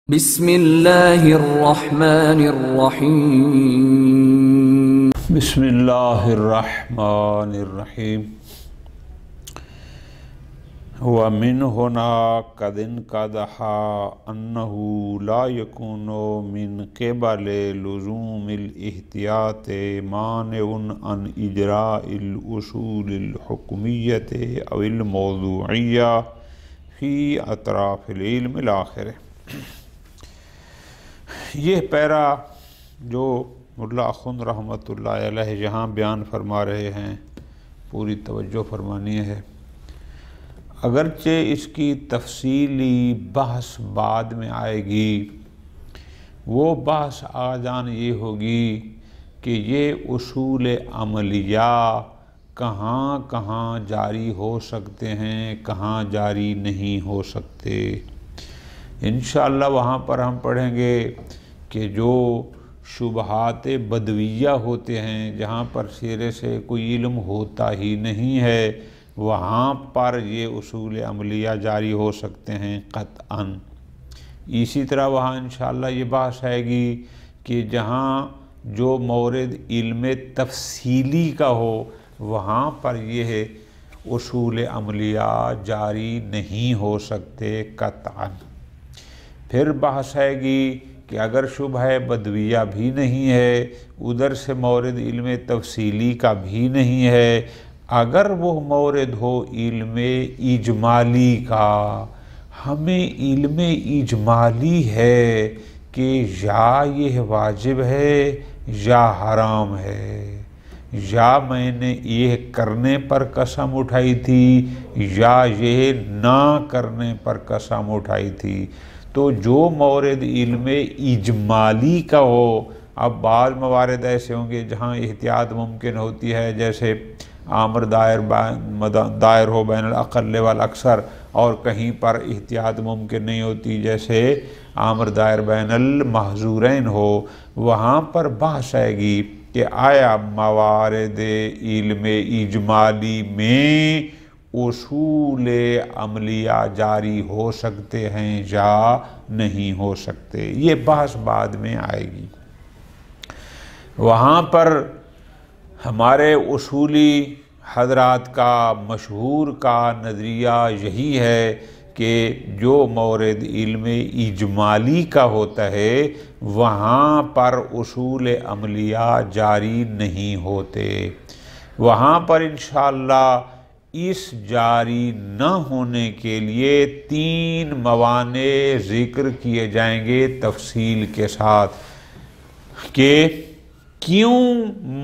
بسم اللہ الرحمن الرحیم بسم اللہ الرحمن الرحیم ومن هنا قد انقدح انه لا يكون من قبل لزوم الاحتیاط مانع عن اجراء الاصول الحکمیة او الموضوعیہ فی اطراف العلم الاخر۔ یہ پیرا جو ملا اخوند رحمۃ اللہ علیہ جہاں بیان فرما رہے ہیں پوری توجہ فرمانی ہے، اگرچہ اس کی تفصیلی بحث بعد میں آئے گی، وہ بحث آجان یہ ہوگی کہ یہ اصول عملیہ کہاں کہاں جاری ہو سکتے ہیں، کہاں جاری نہیں ہو سکتے۔ انشاءاللہ وہاں پر ہم پڑھیں گے کہ جو شبہات بدویہ ہوتے ہیں، جہاں پر سرے سے کوئی علم ہوتا ہی نہیں ہے، وہاں پر یہ اصول عملیہ جاری ہو سکتے ہیں قطعاً۔ اسی طرح وہاں انشاءاللہ یہ بحث آئے گی کہ جہاں جو مورد علم تفصیلی کا ہو، وہاں پر یہ اصول عملیہ جاری نہیں ہو سکتے قطعاً۔ پھر بحث آئے گی کہ اگر شبہ بدویہ بھی نہیں ہے، ادھر سے مورد علم تفصیلی کا بھی نہیں ہے، اگر وہ مورد ہو علم اجمالی کا، ہمیں علم اجمالی ہے کہ یا یہ واجب ہے یا حرام ہے، یا میں نے یہ کرنے پر قسم اٹھائی تھی یا یہ نہ کرنے پر قسم اٹھائی تھی، تو جو مورد علم اجمالی کا ہو، اب بعض موارد ایسے ہوں گے جہاں احتیاط ممکن ہوتی ہے، جیسے امر دائر ہو بین الاقل والاکثر، اور کہیں پر احتیاط ممکن نہیں ہوتی، جیسے امر دائر بین المحظورین ہو، وہاں پر بحث آئے گی کہ آیا موارد علم اجمالی میں اصول عملیہ جاری ہو سکتے ہیں یا نہیں ہو سکتے۔ یہ بحث بعد میں آئے گی۔ وہاں پر ہمارے اصولی حضرات کا مشہور کا نظریہ یہی ہے کہ جو مورد علم اجمالی کا ہوتا ہے، وہاں پر اصول عملیہ جاری نہیں ہوتے۔ وہاں پر انشاءاللہ اس جاری نہ ہونے کے لیے 3 موانع ذکر کیے جائیں گے تفصیل کے ساتھ کہ کیوں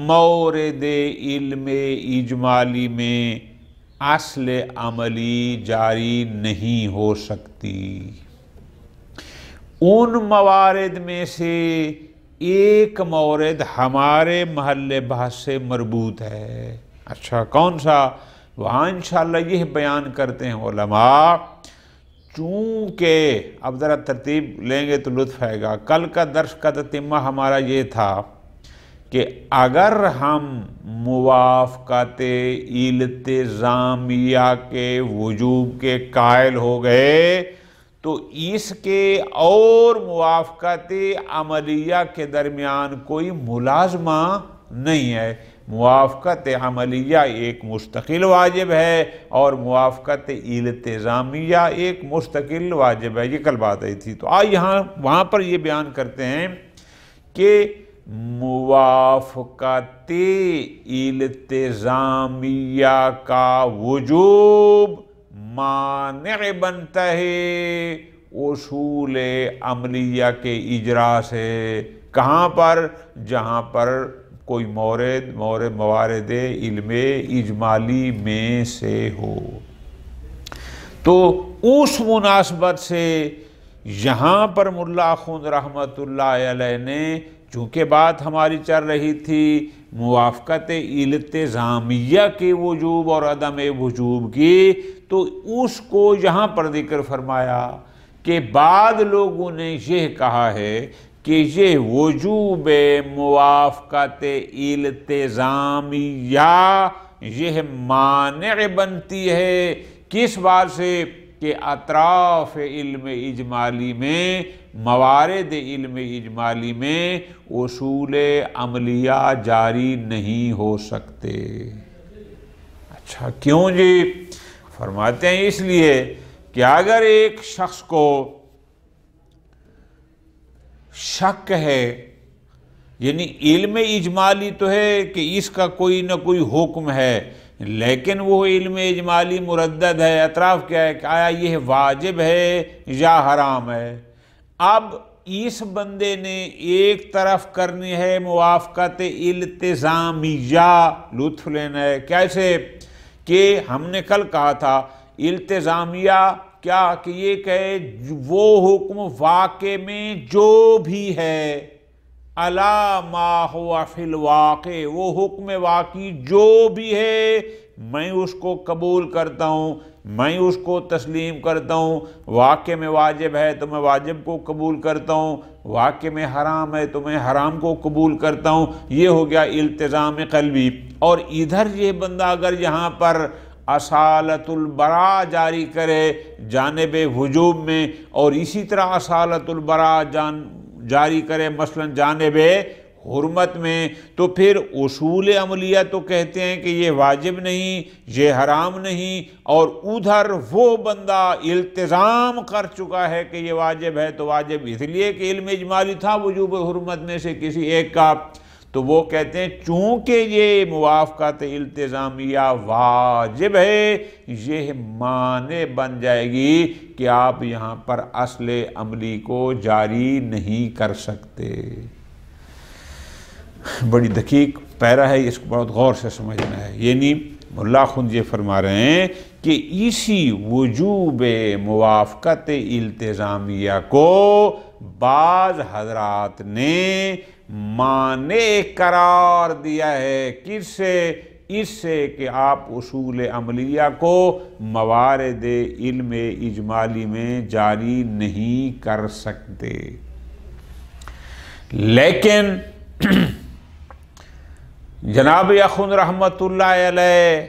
مورد علم اجمالی میں اصل عملی جاری نہیں ہو سکتی۔ ان موارد میں سے ایک مورد ہمارے محل بحث سے مربوط ہے۔ اچھا، کون سا؟ وہاں انشاءاللہ یہ بیان کرتے ہیں علماء، چونکہ اب ذرا ترتیب لیں گے تو لطف آئے گا۔ کل کا درس کا تتمہ ہمارا یہ تھا کہ اگر ہم موافقت التزامیہ کے وجوب کے قائل ہو گئے تو اس کے اور موافقت عملیہ کے درمیان کوئی ملازمہ نہیں ہے۔ موافقت عملیہ ایک مستقل واجب ہے اور موافقت التزامیہ ایک مستقل واجب ہے، یہ کل بات آئی تھی۔ تو وہاں پر یہ بیان کرتے ہیں کہ موافقت التزامیہ کا وجوب مانع بنتا ہے اصول عملیہ کے اجرا سے۔ کہاں پر؟ جہاں پر کوئی موارد علم اجمالی میں سے ہو۔ تو اس مناسبت سے یہاں پر ملا اخوند رحمۃ اللہ علیہ نے، چونکہ بات ہماری چل رہی تھی موافقت التزامیہ کے وجوب اور عدم وجوب کی، تو اس کو یہاں پر ذکر فرمایا کہ بعض لوگوں نے یہ کہا ہے کہ یہ وجوب موافقت التزامیہ یہ مانع بنتی ہے، کس بات سے؟ کہ اطراف علم اجمالی میں، موارد علم اجمالی میں اصول عملیہ جاری نہیں ہو سکتے۔ اچھا کیوں جی؟ فرماتے ہیں اس لیے کہ اگر ایک شخص کو شک ہے، یعنی علم اجمالی تو ہے کہ اس کا کوئی نہ کوئی حکم ہے، لیکن وہ علم اجمالی مردد ہے، اطراف کیا ہے کہ آیا یہ واجب ہے یا حرام ہے۔ اب اس بندے نے ایک طرف کرنی ہے موافقت التزامیہ، لطف لینا ہے۔ کیسے کہ ہم نے کل کہا تھا التزامیہ کیا کہ یہ کہے وہ حکم واقع میں جو بھی ہے، علی ما ہوا فی الواقع، وہ حکم واقعی جو بھی ہے میں اس کو قبول کرتا ہوں، میں اس کو تسلیم کرتا ہوں۔ واقع میں واجب ہے تو میں واجب کو قبول کرتا ہوں، واقع میں حرام ہے تو میں حرام کو قبول کرتا ہوں۔ یہ ہو گیا التزام قلبی۔ اور ادھر یہ بندہ اگر یہاں پر اصالت البراء جاری کرے جانب وجوب میں، اور اسی طرح اصالت البراء جاری کرے مثلا جانب حرمت میں، تو پھر اصول عملیہ تو کہتے ہیں کہ یہ واجب نہیں، یہ حرام نہیں، اور ادھر وہ بندہ التزام کر چکا ہے کہ یہ واجب ہے تو واجب اس لیے کہ علم اجمالی تھا وجوب حرمت میں سے کسی ایک کا، تو وہ کہتے ہیں چونکہ یہ موافقت التزامیہ واجب ہے، یہ مانع بن جائے گی کہ آپ یہاں پر اصل عملی کو جاری نہیں کر سکتے۔ بڑی دقیق پیرا ہے، اس کو بہت غور سے سمجھنا ہے۔ یعنی ملا خند یہ فرما رہے ہیں کہ اسی وجوب موافقت التزامیہ کو بعض حضرات نے مانع قرار دیا ہے، کس سے؟ اس سے کہ آپ اصول عملیہ کو موارد علم اجمالی میں جاری نہیں کر سکتے۔ لیکن جناب اخوند رحمت اللہ علیہ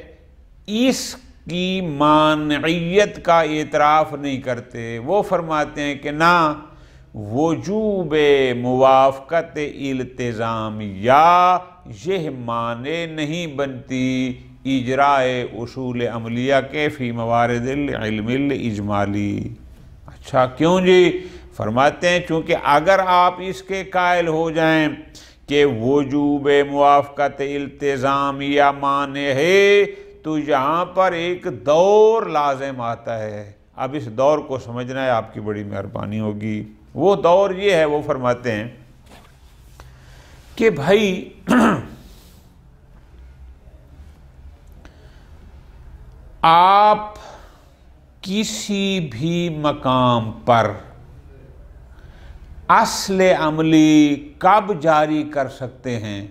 اس کی مانعیت کا اعتراف نہیں کرتے۔ وہ فرماتے ہیں کہ نہ، وجوب موافقت التزامیہ یہ مانع نہیں بنتی اجراء اصول عملیہ کے فی موارد العلم الاجمالی۔ اچھا کیوں جی؟ فرماتے ہیں چونکہ اگر آپ اس کے قائل ہو جائیں کہ وجوب موافقت التزامیہ مانع ہے، تو یہاں پر ایک دور لازم آتا ہے۔ اب اس دور کو سمجھنا ہے، آپ کی بڑی مہربانی ہوگی۔ وہ دور یہ ہے، وہ فرماتے ہیں کہ بھائی آپ کسی بھی مقام پر اصل عملی کب جاری کر سکتے ہیں؟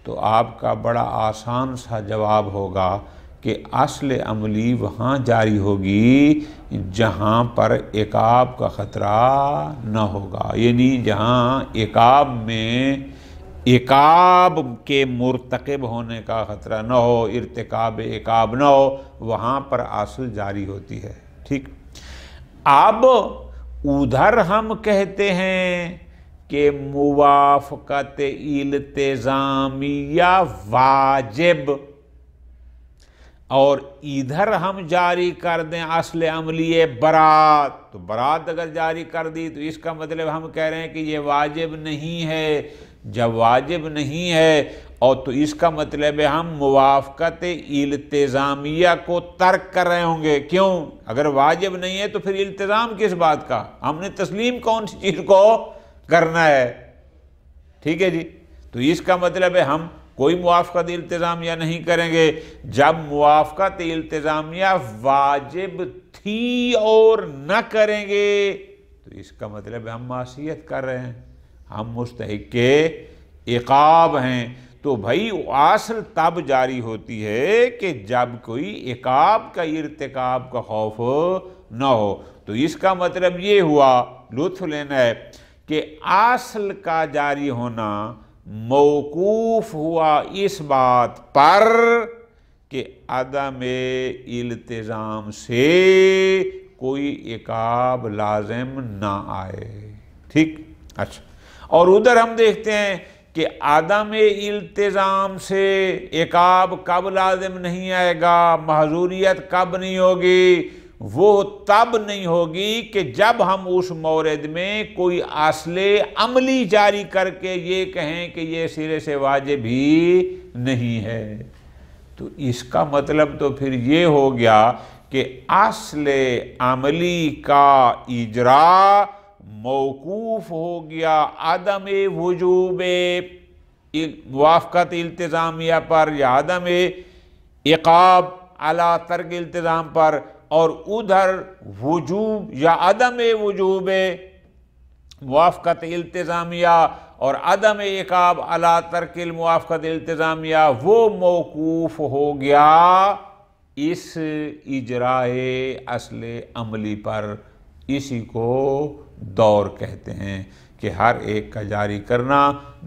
تو آپ کا بڑا آسان سا جواب ہوگا کہ اصل عملی وہاں جاری ہوگی جہاں پر عقاب کا خطرہ نہ ہوگا، یعنی جہاں عقاب کے مرتکب ہونے کا خطرہ نہ ہو، ارتکاب عقاب نہ ہو، وہاں پر اصل جاری ہوتی ہے۔ ٹھیک، اب ادھر ہم کہتے ہیں کہ موافقت التزامیہ واجب، اور ادھر ہم جاری کر دیں اصل عملی برات، تو برات اگر جاری کر دی تو اس کا مطلب ہم کہہ رہے ہیں کہ یہ واجب نہیں ہے۔ جب واجب نہیں ہے اور تو اس کا مطلب ہے ہم موافقت التزامیہ کو ترک کر رہے ہوں گے۔ کیوں؟ اگر واجب نہیں ہے تو پھر التزام کس بات کا؟ ہم نے تسلیم کون سی چیز کو کرنا ہے؟ ٹھیک ہے جی، تو اس کا مطلب ہے ہم کوئی موافقت التزامیہ نہیں کریں گے۔ جب موافقت التزامیہ واجب تھی اور نہ کریں گے تو اس کا مطلب ہے ہم معصیت کر رہے ہیں، ہم مستحق عقاب ہیں۔ تو بھائی اصل تب جاری ہوتی ہے کہ جب کوئی عقاب کا ارتکاب کا خوف نہ ہو۔ تو اس کا مطلب یہ ہوا، لطف لینا ہے، کہ اصل کا جاری ہونا موقوف ہوا اس بات پر کہ عدم التزام سے کوئی عقاب لازم نہ آئے، ٹھیک؟ اچھا، اور ادھر ہم دیکھتے ہیں کہ عدم التزام سے عقاب کب لازم نہیں آئے گا، معذوریت کب نہیں ہوگی؟ وہ تب نہیں ہوگی کہ جب ہم اس مورد میں کوئی اصل عملی جاری کر کے یہ کہیں کہ یہ سرے سے واجب ہی نہیں ہے۔ تو اس کا مطلب تو پھر یہ ہو گیا کہ اصل عملی کا اجرا موقوف ہو گیا عدم وجوب موافقت التزامیہ پر یا عدم عقاب علی ترک التزام پر، اور ادھر وجوب یا عدم وجوب موافقت التزامیہ اور عدم عقاب علی ترک الموافقت التزامیہ وہ موقوف ہو گیا اس اجرائے اصل عملی پر۔ اسی کو دور کہتے ہیں کہ ہر ایک کا جاری کرنا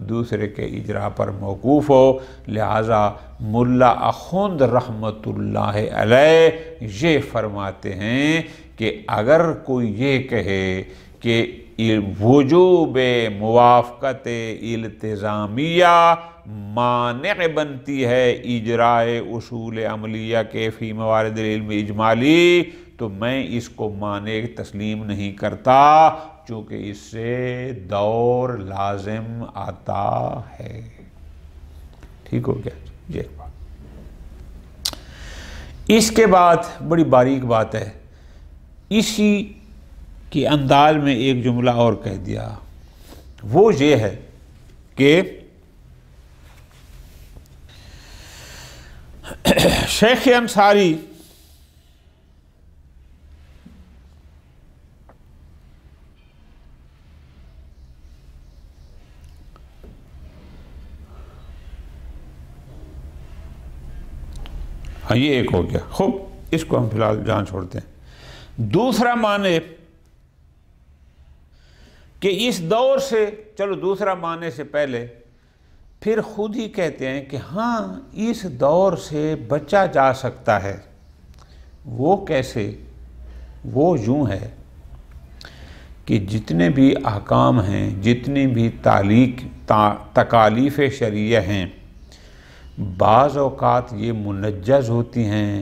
دوسرے کے اجرا پر موقوف ہو۔ لہذا ملا اخوند رحمت اللہ علیہ یہ فرماتے ہیں کہ اگر کوئی یہ کہے کہ وجوب موافقت التزامیہ مانع بنتی ہے اجرائے اصول عملیہ کے فی موارد العلم اجمالی، تو میں اس کو مانع تسلیم نہیں کرتا، چونکہ اس سے دور لازم آتا ہے۔ ٹھیک ہو گیا جی؟ اس کے بعد بڑی باریک بات ہے، اسی کے انداز میں ایک جملہ اور کہہ دیا، وہ یہ ہے کہ شیخ انصاری ہاں یہ ایک ہو گیا، خوب اس کو ہم فی الحال جان چھوڑتے ہیں۔ دوسرا معنی کہ اس دور سے، چلو دوسرا معنی سے پہلے پھر خود ہی کہتے ہیں کہ ہاں اس دور سے بچا جا سکتا ہے۔ وہ کیسے؟ وہ یوں ہے کہ جتنے بھی احکام ہیں، جتنی بھی تکالیف شرعیہ ہیں، بعض اوقات یہ منجز ہوتی ہیں،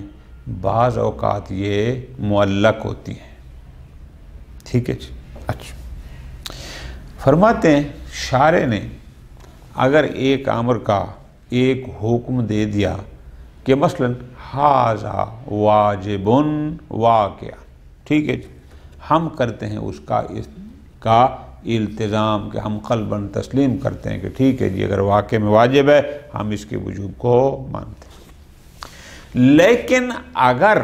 بعض اوقات یہ معلق ہوتی ہیں، ٹھیک ہے جی؟ اچھا، فرماتے ہیں شارع نے اگر ایک امر کا ایک حکم دے دیا کہ مثلا ھذا واجب واقع، ٹھیک ہے جی، ہم کرتے ہیں اس کا التزام کہ ہم قلباً تسلیم کرتے ہیں کہ ٹھیک ہے جی، اگر واقع میں واجب ہے ہم اس کے وجوب کو مانتے ہیں۔ لیکن اگر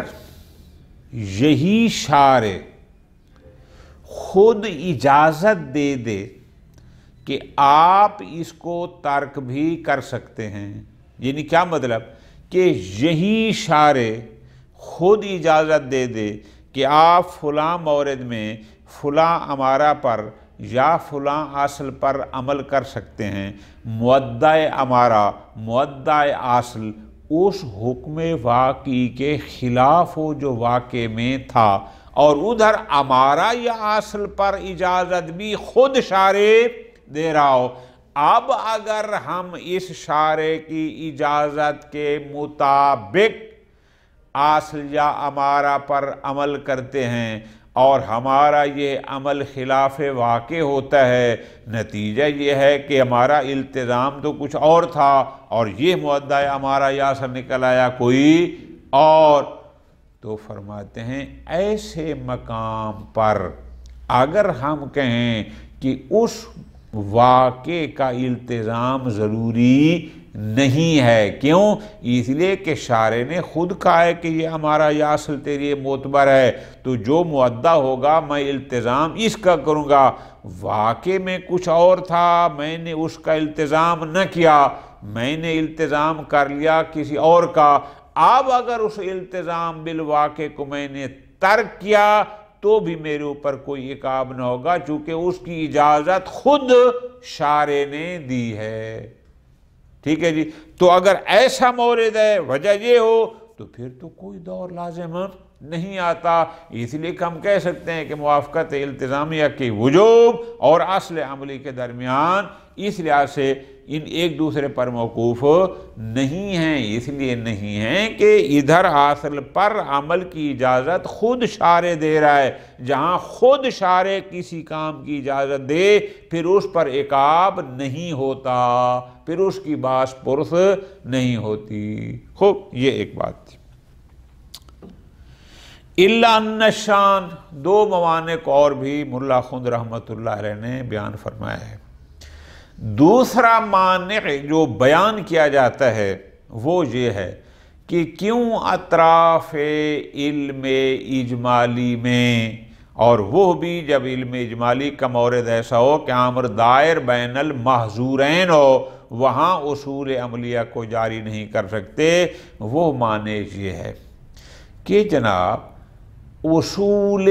یہی شارع خود اجازت دے دے کہ آپ اس کو ترک بھی کر سکتے ہیں، یعنی کیا مطلب کہ یہی شارع خود اجازت دے دے کہ آپ فلاں مورد میں فلاں امارہ پر یا فلاں اصل پر عمل کر سکتے ہیں، مودع امارہ مودع اصل اس حکم واقعی کے خلاف ہو جو واقع میں تھا، اور ادھر امارہ یا اصل پر اجازت بھی خود شارع دے رہا ہو۔ اب اگر ہم اس شارع کی اجازت کے مطابق اصل یا امارہ پر عمل کرتے ہیں اور ہمارا یہ عمل خلاف واقع ہوتا ہے، نتیجہ یہ ہے کہ ہمارا التزام تو کچھ اور تھا اور یہ مودع ہمارا یا سے نکل آیا کوئی اور، تو فرماتے ہیں ایسے مقام پر اگر ہم کہیں کہ اس واقع کا التزام ضروری نہیں ہے، کیوں؟ اس لیے کہ شارع نے خود کہا ہے کہ یہ ہمارا یا اصل تیری معتبر ہے، تو جو مودع ہوگا میں التزام اس کا کروں گا۔ واقع میں کچھ اور تھا، میں نے اس کا التزام نہ کیا، میں نے التزام کر لیا کسی اور کا۔ اب اگر اس التزام بالواقع کو میں نے ترک کیا تو بھی میرے اوپر کوئی عقاب نہ ہوگا، چونکہ اس کی اجازت خود شارع نے دی ہے۔ ٹھیک ہے جی. تو اگر ایسا مورد ہے، وجہ یہ ہو، تو پھر تو کوئی دور لازم نہیں آتا. اس لیے کہ ہم کہہ سکتے ہیں کہ موافقت التزامیہ کی وجوب اور اصل عملی کے درمیان اس لحاظ سے ان ایک دوسرے پر موقوف نہیں ہیں. اس لیے نہیں ہیں کہ ادھر اصل پر عمل کی اجازت خود شارع دے رہا ہے. جہاں خود شارع کسی کام کی اجازت دے پھر اس پر عقاب نہیں ہوتا، پھر اس کی باس پرس نہیں ہوتی. خوب، یہ ایک بات تھی. الا ان الشان، دو موانع کو اور بھی ملا خند رحمۃ اللہ علیہ نے بیان فرمایا ہے. دوسرا مانع جو بیان کیا جاتا ہے وہ یہ ہے کہ کیوں اطراف علم اجمالی میں، اور وہ بھی جب علم اجمالی کا مورد ایسا ہو کہ امر دائر بین المحظورین ہو، وہاں اصول عملیہ کو جاری نہیں کر سکتے. وہ معنی یہ ہے کہ جناب اصول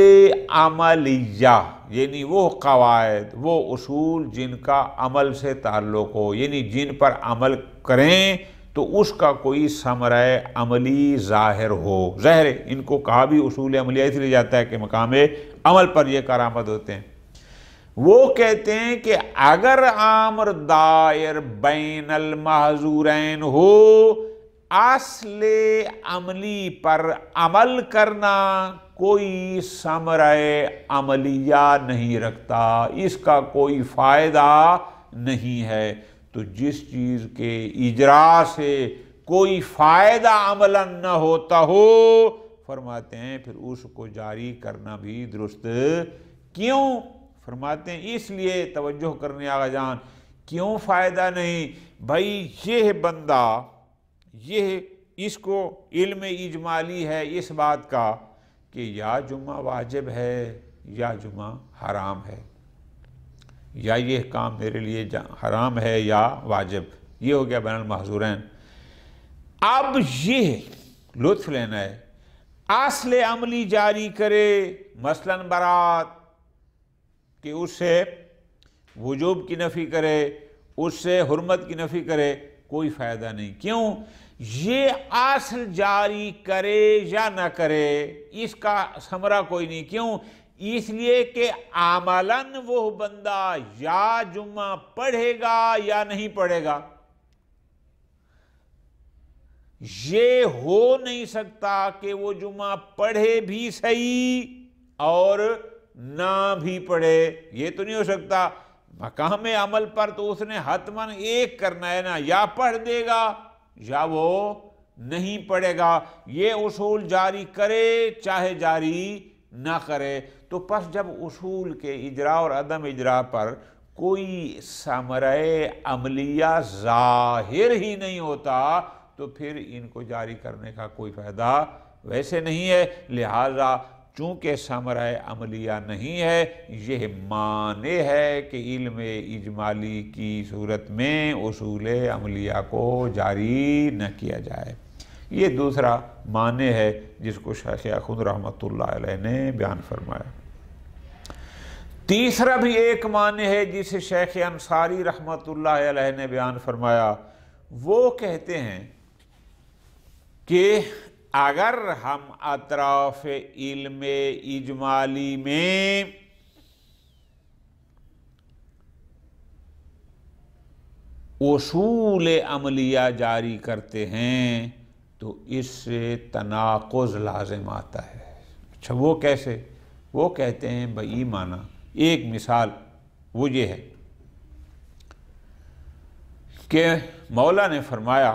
عملیہ یعنی وہ قواعد، وہ اصول جن کا عمل سے تعلق ہو، یعنی جن پر عمل کریں تو اس کا کوئی ثمرہ عملی ظاہر ہو. ظاہر ہے ان کو کہا بھی اصول عملیہ اس لیے جاتا ہے کہ مقام عمل پر یہ کارآمد ہوتے ہیں. وہ کہتے ہیں کہ اگر امر دائر بین المحظورین ہو، اصل عملی پر عمل کرنا کوئی ثمرہ عملیہ نہیں رکھتا، اس کا کوئی فائدہ نہیں ہے. تو جس چیز کے اجرا سے کوئی فائدہ عملاً نہ ہوتا ہو، فرماتے ہیں پھر اس کو جاری کرنا بھی درست. کیوں؟ فرماتے ہیں اس لیے، توجہ کرنے آقا جان، کیوں فائدہ نہیں؟ بھائی یہ بندہ، یہ اس کو علم اجمالی ہے اس بات کا کہ یا جمعہ واجب ہے یا جمعہ حرام ہے، یا یہ کام میرے لیے حرام ہے یا واجب. یہ ہو گیا بین المحظورین. اب یہ لطف لینا ہے، اصل عملی جاری کرے، مثلاً برات، کہ اس سے وجوب کی نفی کرے، اس سے حرمت کی نفی کرے، کوئی فائدہ نہیں. کیوں؟ یہ اصل جاری کرے یا نہ کرے اس کا ثمرہ کوئی نہیں. کیوں؟ اس لیے کہ عملاً وہ بندہ یا جمعہ پڑھے گا یا نہیں پڑھے گا. یہ ہو نہیں سکتا کہ وہ جمعہ پڑھے بھی صحیح اور نہ بھی پڑھے، یہ تو نہیں ہو سکتا. مقام عمل پر تو اس نے حتماً ایک کرنا ہے نا، یا پڑھ دے گا یا وہ نہیں پڑھے گا. یہ اصول جاری کرے چاہے جاری نہ کرے. تو پس جب اصول کے اجرا اور عدم اجرا پر کوئی ثمرہ عملیہ ظاہر ہی نہیں ہوتا تو پھر ان کو جاری کرنے کا کوئی فائدہ ویسے نہیں ہے. لہذا چونکہ ثمرہ عملیہ نہیں ہے، یہ معنی ہے کہ علم اجمالی کی صورت میں اصول عملیہ کو جاری نہ کیا جائے. یہ دوسرا معنی ہے جس کو شیخ خود رحمۃ اللہ علیہ نے بیان فرمایا. تیسرا بھی ایک معنی ہے جسے شیخ انصاری رحمۃ اللہ علیہ نے بیان فرمایا. وہ کہتے ہیں کہ اگر ہم اطراف علم اجمالی میں اصول عملیہ جاری کرتے ہیں تو اس سے تناقض لازم آتا ہے. اچھا وہ کیسے؟ وہ کہتے ہیں بئی معنی. ایک مثال وہ یہ ہے کہ مولا نے فرمایا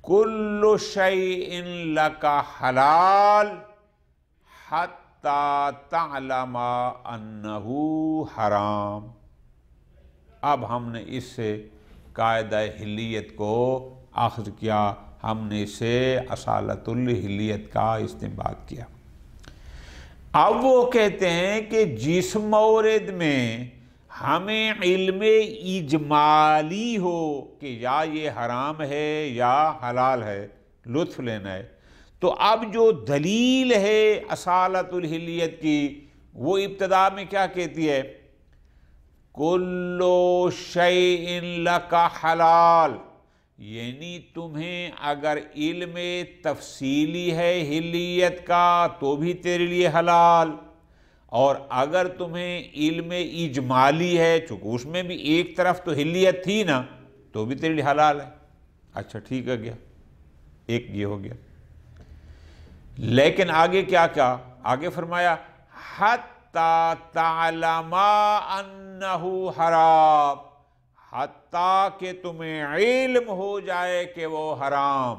کل شیء لک حلال حتی تعلم انہ حرام. اب ہم نے اس سے قاعدہ حلیت کو اخذ کیا، ہم نے اس سے اصالت الحلیت کا استنباط کیا. اب وہ کہتے ہیں کہ جس مورد میں ہمیں علم اجمالی ہو کہ یا یہ حرام ہے یا حلال ہے، لطف لینا ہے، تو اب جو دلیل ہے اصالت الحلیت کی وہ ابتدا میں کیا کہتی ہے؟ کلو شیء لک حلال، یعنی تمہیں اگر علم تفصیلی ہے حلیت کا تو بھی تیرے لیے حلال، اور اگر تمہیں علم اجمالی ہے چونکہ اس میں بھی ایک طرف تو حلیت تھی نا تو بھی تیرے لیے حلال ہے۔ اچھا ٹھیک ہے گیا، ایک یہ ہو گیا۔ لیکن آگے کیا کہا؟ آگے فرمایا حتی تعلم انہ حرام، حتیٰ کہ تمہیں علم ہو جائے کہ وہ حرام۔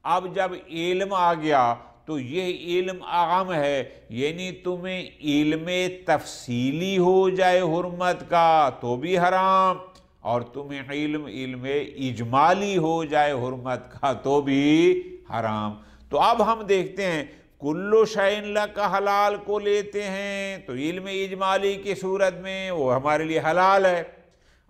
اب جب علم آ گیا تو یہ علم اعم ہے، یعنی تمہیں علم تفصیلی ہو جائے حرمت کا تو بھی حرام، اور تمہیں علم اجمالی ہو جائے حرمت کا تو بھی حرام۔ تو اب ہم دیکھتے ہیں کلو شیء لک حلال کو لیتے ہیں تو علم اجمالی کی صورت میں وہ ہمارے لیے حلال ہے،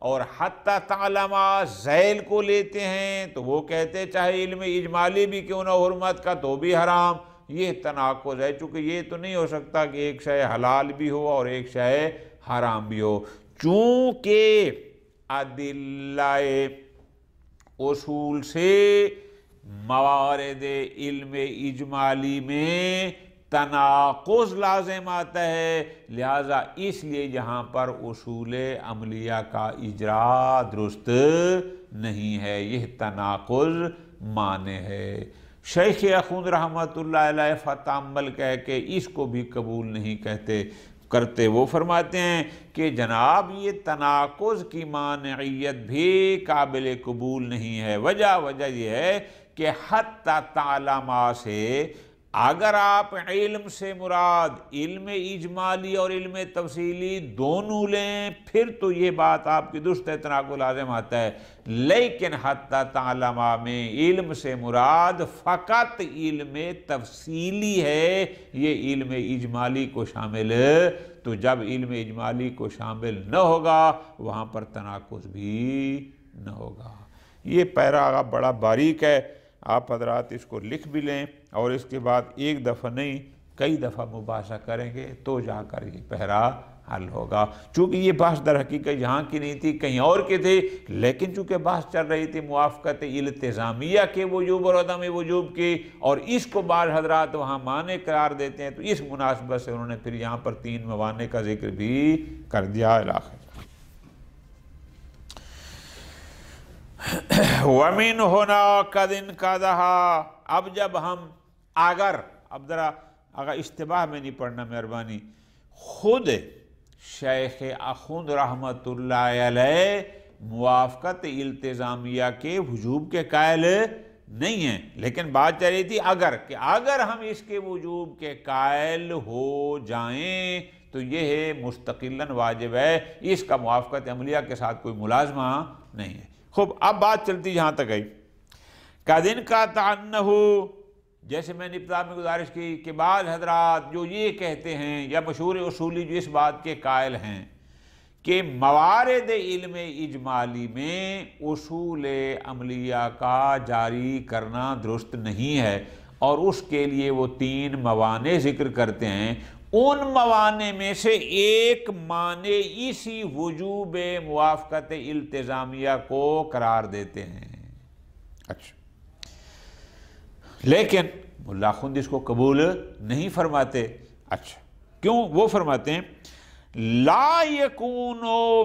اور حتی تعلم ذیل کو لیتے ہیں تو وہ کہتے چاہے علم اجمالی بھی کیوں نہ حرمت کا تو بھی حرام۔ یہ تناقض ہے، چونکہ یہ تو نہیں ہو سکتا کہ ایک شے حلال بھی ہو اور ایک شے حرام بھی ہو، چونکہ ادلہ اصول سے موارد علم اجمالی میں تناقض لازم آتا ہے، لہذا اس لیے یہاں پر اصول عملیہ کا اجرا درست نہیں ہے، یہ تناقض مانع ہے۔ شیخ اخوند رحمۃ اللہ علیہ فتعمل کہہ کے اس کو بھی قبول نہیں کرتے، وہ فرماتے ہیں کہ جناب یہ تناقض کی مانعیت بھی قابل قبول نہیں ہے۔ وجہ یہ ہے کہ حتی تعلم سے اگر آپ علم سے مراد علم اجمالی اور علم تفصیلی دونوں لیں پھر تو یہ بات آپ کی درست ہے، تناقض لازم آتا ہے، لیکن حتی تعلم میں علم سے مراد فقط علم تفصیلی ہے، یہ علم اجمالی کو شامل، تو جب علم اجمالی کو شامل نہ ہوگا وہاں پر تناقض بھی نہ ہوگا۔ یہ پیراگراف بڑا باریک ہے، آپ حضرات اس کو لکھ بھی لیں اور اس کے بعد ایک دفعہ نہیں کئی دفعہ مباحثہ کریں گے تو جا کر یہ پہرا حل ہوگا۔ چونکہ یہ بحث در حقیقت یہاں کی نہیں تھی، کہیں اور کی تھی، لیکن چونکہ بحث چل رہی تھی موافقت التزامیہ کے وجوب اور عدم وجوب کی، اور اس کو بعض حضرات وہاں مانع قرار دیتے ہیں، تو اس مناسبت سے انہوں نے پھر یہاں پر 3 موانع کا ذکر بھی کر دیا۔ الآخر وَمِنْ هُنَا قَدْ انْقَضَحَا، اب جب ہم اب ذرا اشتباہ میں نہیں پڑھنا مہربانی، خود شیخ اخوند رحمت اللہ علیہ موافقت التزامیہ کے وجوب کے قائل نہیں ہیں، لیکن بات چل رہی تھی اگر ہم اس کے وجوب کے قائل ہو جائیں تو یہ مستقلاً واجب ہے، اس کا موافقت عملیہ کے ساتھ کوئی ملازمہ نہیں ہے۔ خوب، اب بات چلتی جہاں تک گئی قَدْ انْقَطَعَ أَنَّهُ، جیسے میں نے ابتدا میں گزارش کی کہ بعض حضرات جو یہ کہتے ہیں یا مشہور اصولی جو اس بات کے قائل ہیں کہ موارد علم اجمالی میں اصول عملیہ کا جاری کرنا درست نہیں ہے، اور اس کے لیے وہ 3 موانع ذکر کرتے ہیں، ان موانع میں سے ایک مانع اسی وجوب موافقت التزامیہ کو قرار دیتے ہیں۔ اچھا، لیکن ملا خند اس کو قبول نہیں فرماتے۔ اچھا کیوں؟ وہ فرماتے ہیں لا یکون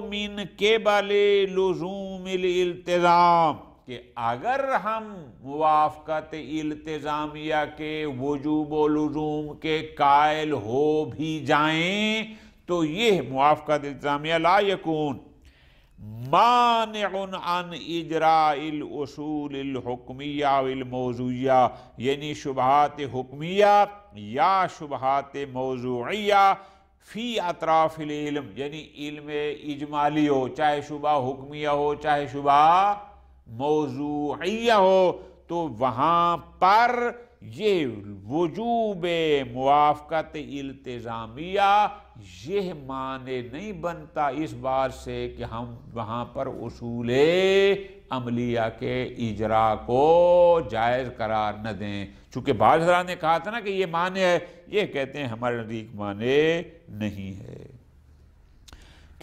من قبل لزوم الالتزام، کہ اگر ہم موافقت التزامیہ کے وجوب و لزوم کے قائل ہو بھی جائیں تو یہ موافقت التزامیہ لا یکون مانع عن اجراء الاصول الحکمیہ والموضوعیہ، یعنی شبہات حکمیہ یا شبہات موضوعیہ فی اطراف العلم، یعنی علم اجمالی ہو، چاہے شبہ حکمیہ ہو چاہے شبہ موضوعیہ ہو، تو وہاں پر یہ وجوب موافقت التزامیہ یہ معنی نہیں بنتا اس بات سے کہ ہم وہاں پر اصول عملیہ کے اجرا کو جائز قرار نہ دیں، چونکہ بعض حضرات نے کہا تھا نا کہ یہ معنی ہے، یہ کہتے ہیں ہمارے نزدیک معنی نہیں ہے،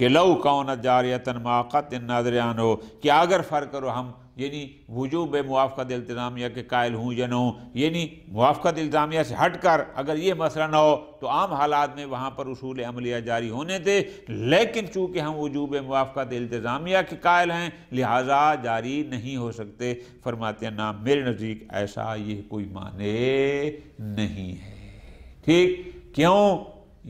کہ لو کونت جاریتن ما قط نادریان ہو، کہ اگر فرق کرو ہم یعنی وجوب موافقت التزامیہ کے قائل ہوں یا نہ ہوں، یعنی موافقت التزامیہ سے ہٹ کر اگر یہ مسئلہ نہ ہو تو عام حالات میں وہاں پر اصول عملیہ جاری ہونے تھے، لیکن چونکہ ہم وجوب موافقت التزامیہ کے قائل ہیں لہٰذا جاری نہیں ہو سکتے۔ فرماتے ہیں نا میرے نزدیک ایسا یہ کوئی معنی نہیں ہے۔ ٹھیک، کیوں؟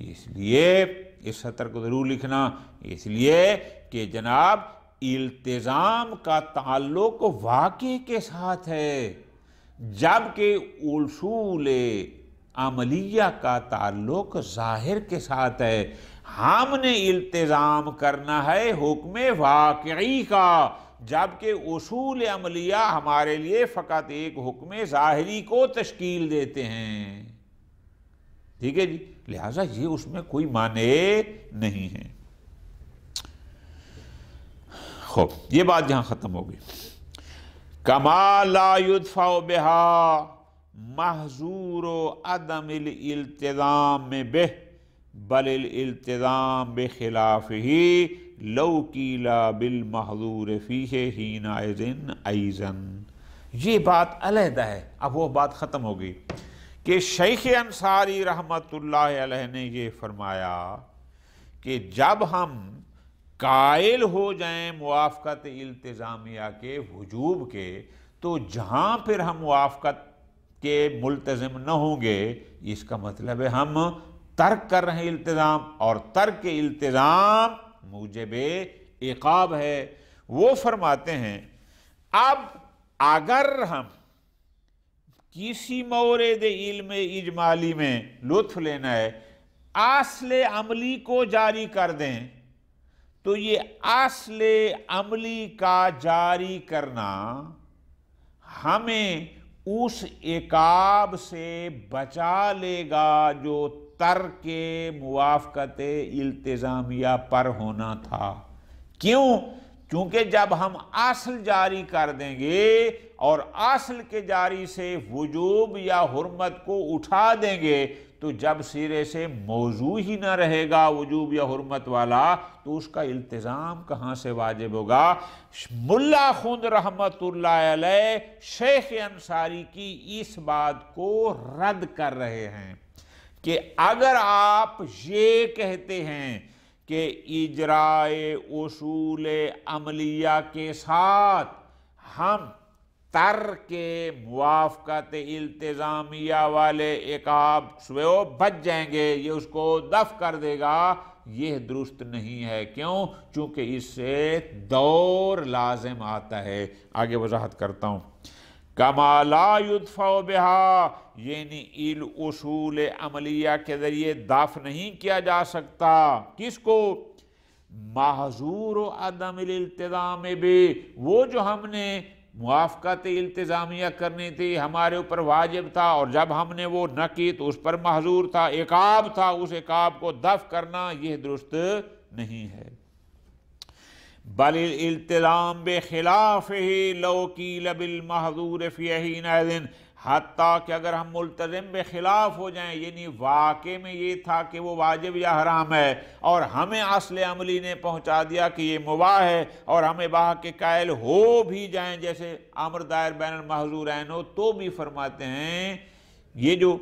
اس لیے اس سطر کو ضرور لکھنا، اس لیے کہ جناب التزام کا تعلق واقع کے ساتھ ہے، جبکہ اصول عملیہ کا تعلق ظاہر کے ساتھ ہے۔ ہم نے التزام کرنا ہے حکم واقعی کا، جبکہ اصول عملیہ ہمارے لیے فقط ایک حکم ظاہری کو تشکیل دیتے ہیں۔ ٹھیک ہے جی، لہٰذا یہ اس میں کوئی معنی نہیں ہے۔ خوب، یہ بات جہاں ختم ہوگی۔ کما لا یدفع بہا محظور عدم الالتزام بہ بل الالتزام بخلافہ لو قیل بالمحظور فیہ حینئذ ایضا۔ یہ بات علیحدہ ہے، اب وہ بات ختم ہو گئی کہ شیخ انصاری رحمت اللہ علیہ نے یہ فرمایا کہ جب ہم قائل ہو جائیں موافقت التزامیہ کے وجوب کے، تو جہاں پھر ہم موافقت کے ملتزم نہ ہوں گے، اس کا مطلب ہے ہم ترک کر رہے ہیں التزام، اور ترک التزام موجب عقاب ہے۔ وہ فرماتے ہیں اب اگر ہم کسی مورد علم اجمالی میں لطف لینا ہے، اصل عملی کو جاری کر دیں، تو یہ اصل عملی کا جاری کرنا ہمیں اس عقاب سے بچا لے گا جو ترک موافقت التزامیہ پر ہونا تھا۔ کیوں؟ کیونکہ جب ہم اصل جاری کر دیں گے اور اصل کے جاری سے وجوب یا حرمت کو اٹھا دیں گے، تو جب سرے سے موضوع ہی نہ رہے گا وجوب یا حرمت والا، تو اس کا التزام کہاں سے واجب ہوگا؟ ملا خند رحمت اللہ علیہ شیخ انصاری کی اس بات کو رد کر رہے ہیں کہ اگر آپ یہ کہتے ہیں کہ اجرائے اصول عملیہ کے ساتھ ہم ترک موافقت التزامیہ والے عقاب سے بچ جائیں گے، یہ اس کو دفع کر دے گا، یہ درست نہیں ہے۔ کیوں؟ چونکہ اس سے دور لازم آتا ہے۔ آگے وضاحت کرتا ہوں۔ کما لا یدفع بہا، یعنی اصول عملیہ کے ذریعے دفع نہیں کیا جا سکتا۔ کس کو؟ محظور عدم الالتزام بے، وہ جو ہم نے موافقت التزامیہ کرنی تھی، ہمارے اوپر واجب تھا، اور جب ہم نے وہ نہ کی تو اس پر محظور تھا، عقاب تھا، اس عقاب کو دفع کرنا یہ درست نہیں ہے۔ بل الالتزام بخلافہ لو قیل بالمحظور فی حینئذ، حتیٰ کہ اگر ہم ملتزم بخلاف ہو جائیں، یعنی واقع میں یہ تھا کہ وہ واجب یا حرام ہے، اور ہمیں اصل عملی نے پہنچا دیا کہ یہ مباح ہے، اور ہم اباحہ کے قائل ہو بھی جائیں، جیسے امر دائر بین المحظورین ہو، تو بھی فرماتے ہیں یہ جو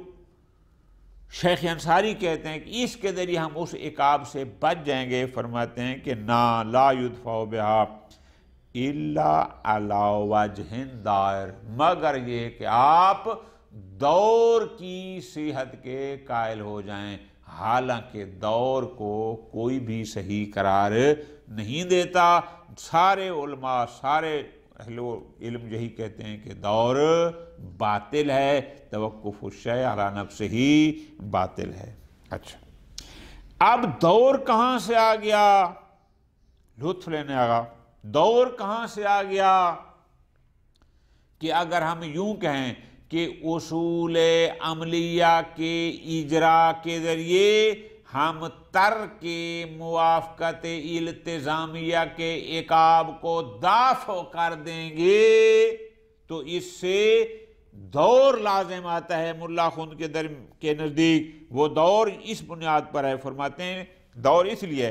شیخ انصاری کہتے ہیں کہ اس کے ذریعے ہم اس عقاب سے بچ جائیں گے۔ فرماتے ہیں کہ نا لا یدفع بہا الا علی وجہ دائر، مگر یہ کہ آپ دور کی صحت کے قائل ہو جائیں، حالانکہ دور کو کوئی بھی صحیح قرار نہیں دیتا۔ سارے علماء، سارے اہل علم یہی کہتے ہیں کہ دور باطل ہے، توقف الشیء علی نفسہ ہی باطل ہے۔ اچھا، اب دور کہاں سے آ گیا؟ لطف لینے آگا، دور کہاں سے آ گیا؟ کہ اگر ہم یوں کہیں کہ اصول عملیہ کے اجراء کے ذریعے ہم ترک موافقت التزامیہ کے عقاب کو دفع کر دیں گے، تو اس سے دور لازم آتا ہے۔ ملا خند کے نزدیک وہ دور اس بنیاد پر ہے، فرماتے ہیں دور اس لیے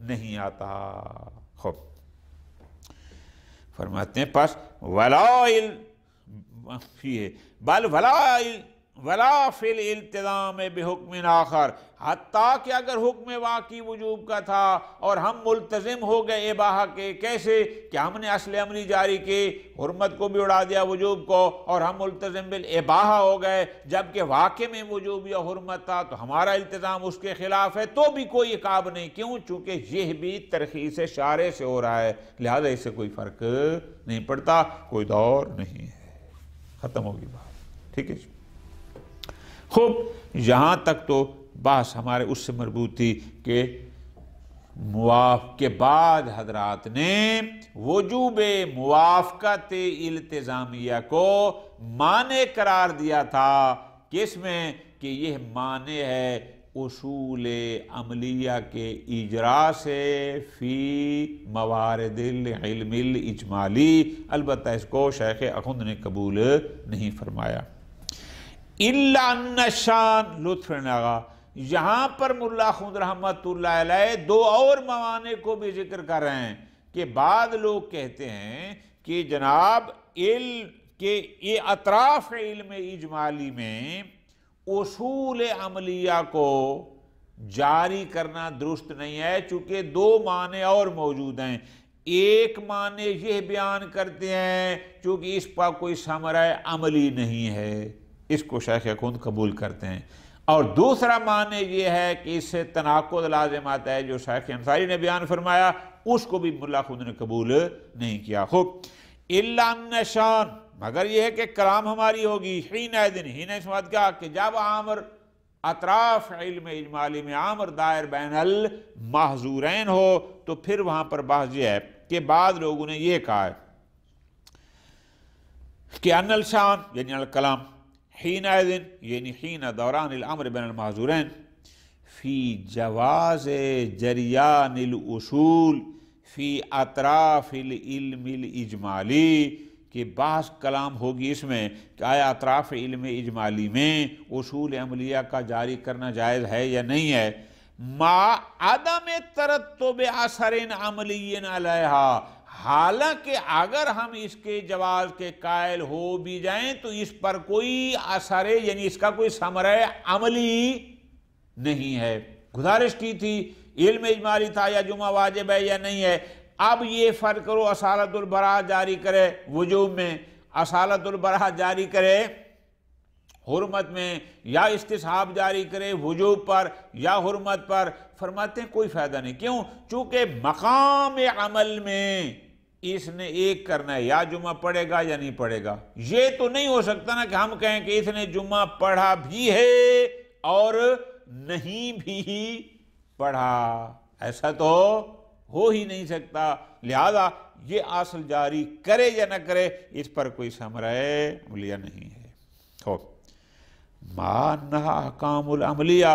نہیں آتا۔ خوب فرماتے ہیں پس ولا فی الالتزام بحکم آخر، حتیٰ کہ اگر حکم واقعی وجوب کا تھا اور ہم ملتزم ہو گئے اباحہ کے، کیسے کہ ہم نے اصل عملی جاری کی، حرمت کو بھی اڑا دیا وجوب کو، اور ہم ملتزم بالاباحہ ہو گئے، جبکہ واقع میں وجوب یا حرمت تھا تو ہمارا التزام اس کے خلاف ہے، تو بھی کوئی عقاب نہیں۔ کیوں؟ چونکہ یہ بھی ترخیص شارع سے ہو رہا ہے، لہذا اس سے کوئی فرق نہیں پڑتا، کوئی دور نہیں ہے۔ ختم ہوگی بات، ٹھیک ہے۔ خوب، یہاں تک تو بحث ہمارے اس سے مربوط تھی کہ کے بعد حضرات نے وجوب موافقت التزامیہ کو مانع قرار دیا تھا، کس میں؟ کہ یہ مانع ہے اصول عملیہ کے اجراء سے فی موارد العلم الاجمالی، البتہ اس کو شیخ اخند نے قبول نہیں فرمایا۔ اِلَّا النَّشَان لطف نغا، یہاں پر ملا خند رحمت اللہ علیہ دو اور موانع کو بھی ذکر کر رہے ہیں کہ بعض لوگ کہتے ہیں کہ جناب یہ اطراف علم اجمالی میں اصول عملیہ کو جاری کرنا درست نہیں ہے، چونکہ دو معنی اور موجود ہیں۔ ایک معنی یہ بیان کرتے ہیں چونکہ اس پر کوئی ثمرہ عملی نہیں ہے، اس کو شیخ اخند قبول کرتے ہیں، اور دوسرا معنی یہ ہے کہ اس سے تناقض لازم آتا ہے جو شیخ انصاری نے بیان فرمایا، اس کو بھی ملا خود نے قبول نہیں کیا۔ خوب، الا النشان، مگر یہ ہے کہ کلام ہماری ہوگی حین اس بات کا کہ جب عامر اطراف علم اجمالی میں عامر دائر بین المحظورین ہو، تو پھر وہاں پر بحث یہ ہے کہ بعض لوگوں نے یہ کہا ہے کہ ان الشان یعنی الکلام حین یعنی حین دوران الامر بین المحظورین فی جواز جریان الاصول فی اطراف العلم الاجمالی، کہ بحث کلام ہوگی اس میں کہ آیا اطراف علم اجمالی میں اصول عملیہ کا جاری کرنا جائز ہے یا نہیں ہے، ما عدم ترتب اثر عملی علیہا، حالانکہ اگر ہم اس کے جواز کے قائل ہو بھی جائیں تو اس پر کوئی اثر یعنی اس کا کوئی ثمرہ عملی نہیں ہے۔ گزارش کی تھی علم اجمالی تھا یا جمعہ واجب ہے یا نہیں ہے، اب یہ فرق کرو اصالت البراء جاری کرے وجوب میں، اصالت البراء جاری کرے حرمت میں، یا استصحاب جاری کرے وجوب پر یا حرمت پر، فرماتے ہیں کوئی فائدہ نہیں۔ کیوں؟ چونکہ مقام عمل میں اس نے ایک کرنا ہے، یا جمعہ پڑھے گا یا نہیں پڑھے گا۔ یہ تو نہیں ہو سکتا نا کہ ہم کہیں کہ اس نے جمعہ پڑھا بھی ہے اور نہیں بھی پڑھا، ایسا تو ہو ہی نہیں سکتا، لہذا یہ اصل جاری کرے یا نہ کرے اس پر کوئی ثمرہ عملیہ نہیں ہے۔ ما نہا احکام العملیہ،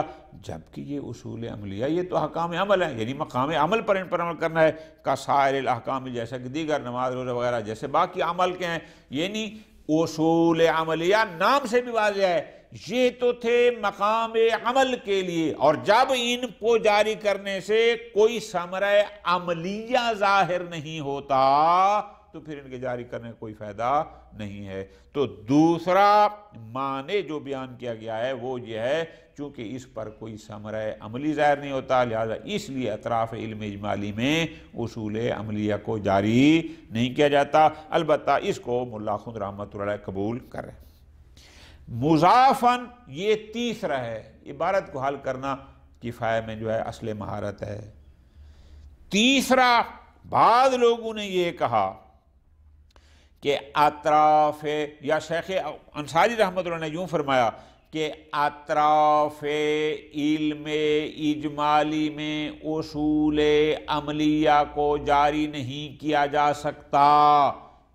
جبکہ یہ اصول عملیہ یہ تو احکام عمل ہیں، یعنی مقام عمل پر ان پر عمل کرنا ہے، کا سائر الاحکام، جیسا کہ دیگر نماز روزہ وغیرہ جیسے باقی عمل کے ہیں، یعنی اصول عملیہ نام سے بھی واضح ہے یہ تو تھے مقام عمل کے لیے، اور جب ان کو جاری کرنے سے کوئی ثمرہ عملیہ ظاہر نہیں ہوتا تو پھر ان کے جاری کرنے کا کوئی فائدہ نہیں ہے۔ تو دوسرا معنی جو بیان کیا گیا ہے وہ یہ ہے چونکہ اس پر کوئی ثمرہ عملی ظاہر نہیں ہوتا، لہذا اس لیے اطراف علم اجمالی میں اصول عملیہ کو جاری نہیں کیا جاتا، البتہ اس کو ملا خند رحمۃ اللہ علیہ قبول کرے۔ مضافاً، یہ تیسرا ہے، عبارت کو حل کرنا کفایہ میں جو ہے اصل مہارت ہے۔ تیسرا، بعض لوگوں نے یہ کہا کہ اطراف، یا شیخ انصاری رحمۃ اللہ نے یوں فرمایا کہ اطراف علم اجمالی میں اصول عملیہ کو جاری نہیں کیا جا سکتا،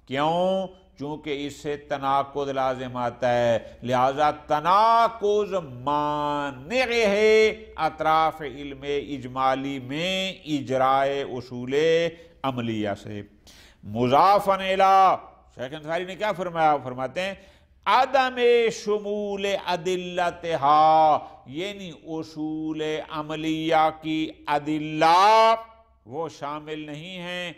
کیوں؟ چونکہ اس سے تناقض لازم آتا ہے، لہذا تناقض مانع ہے اطراف علم اجمالی میں اجرائے اصول عملیہ سے۔ مضافاً الی، شیخ انصاری نے کیا فرمایا؟ فرماتے ہیں عدم شمول ادلتہا، یعنی اصول عملیہ کی ادلہ وہ شامل نہیں ہیں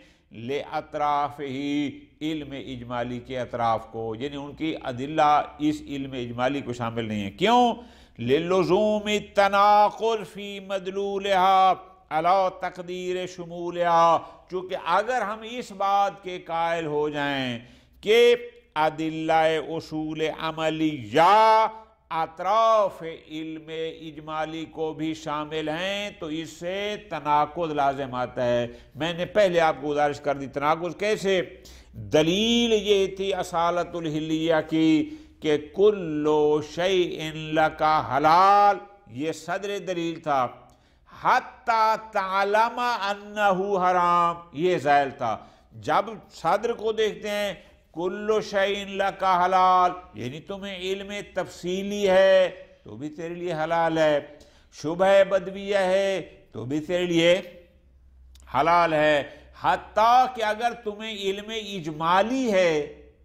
لے اطراف ہی علم اجمالی کے اطراف کو، یعنی ان کی ادلہ اس علم اجمالی کو شامل نہیں ہیں۔ کیوں؟ للزوم التناقض فی مدلولہا علی تقدیر شمولہا، چونکہ اگر ہم اس بات کے قائل ہو جائیں کہ ادلہ اصول عملیہ اطراف علم اجمالی کو بھی شامل ہیں تو اس سے تناقض لازم آتا ہے۔ میں نے پہلے آپ کو گزارش کر دی تناقض کیسے، دلیل یہ تھی اصالت الحلیہ کی کہ کلو شیء لک حلال، یہ صدر دلیل تھا، حتی تعلم انہ حرام یہ زائل تھا۔ جب صدر کو دیکھتے ہیں کلو شیء لک حلال، یعنی تمہیں علم تفصیلی ہے تو بھی تیرے لیے حلال ہے، شبہ بدویہ ہے تو بھی تیرے لیے حلال ہے، حتیٰ کہ اگر تمہیں علم اجمالی ہے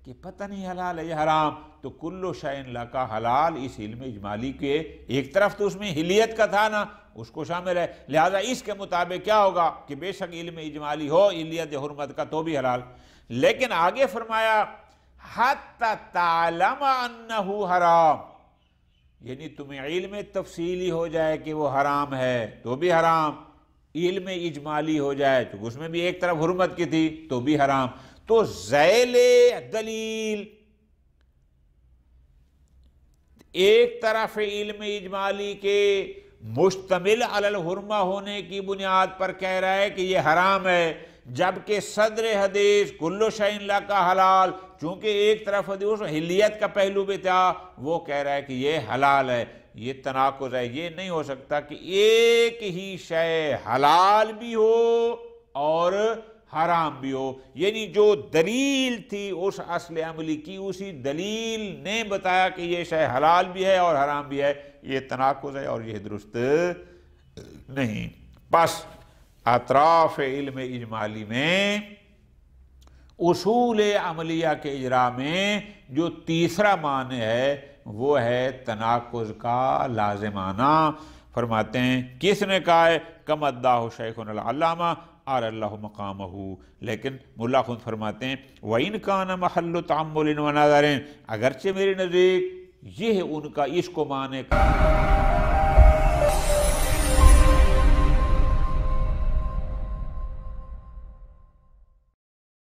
کہ پتہ نہیں حلال ہے یا حرام، تو کلو شیء لک حلال اس علم اجمالی کے ایک طرف تو اس میں حلیت کا تھا نا، اس کو شامل ہے، لہذا اس کے مطابق کیا ہوگا کہ بے شک علم اجمالی ہو حلیت حرمت کا تو بھی حلال۔ لیکن آگے فرمایا حتی تعلم انہ حرام، یعنی تمہیں علم تفصیلی ہو جائے کہ وہ حرام ہے تو بھی حرام، علم اجمالی ہو جائے تو اس میں بھی ایک طرف حرمت کی تھی تو بھی حرام۔ تو ذیل دلیل ایک طرف علم اجمالی کے مشتمل علی الحرمہ ہونے کی بنیاد پر کہہ رہا ہے کہ یہ حرام ہے، جبکہ صدر حدیث کلو شیء لک حلال، چونکہ ایک طرف حدیث حلیت کا پہلو بھی تھا، وہ کہہ رہا ہے کہ یہ حلال ہے۔ یہ تناقض ہے، یہ نہیں ہو سکتا کہ ایک ہی شے حلال بھی ہو اور حرام بھی ہو، یعنی جو دلیل تھی اس اصل عملی کی اسی دلیل نے بتایا کہ یہ شے حلال بھی ہے اور حرام بھی ہے، یہ تناقض ہے اور یہ درست نہیں۔ بس اطراف علم اجمالی میں اصول عملیہ کے اجراء میں جو تیسرا معنی ہے وہ ہے تناقض کا لازمانہ۔ فرماتے ہیں کس نے کہا ہے؟ کم ادعاہ شیخنا العلامہ اعلی اللہ مقامہ، لیکن ملا خود فرماتے ہیں وَإِنْ كَانَ مَحَلُّ تَعَمُّلٍ وَنَظَرٍ، اگرچہ میرے نزدیک یہ ان کا اس کو مانے کا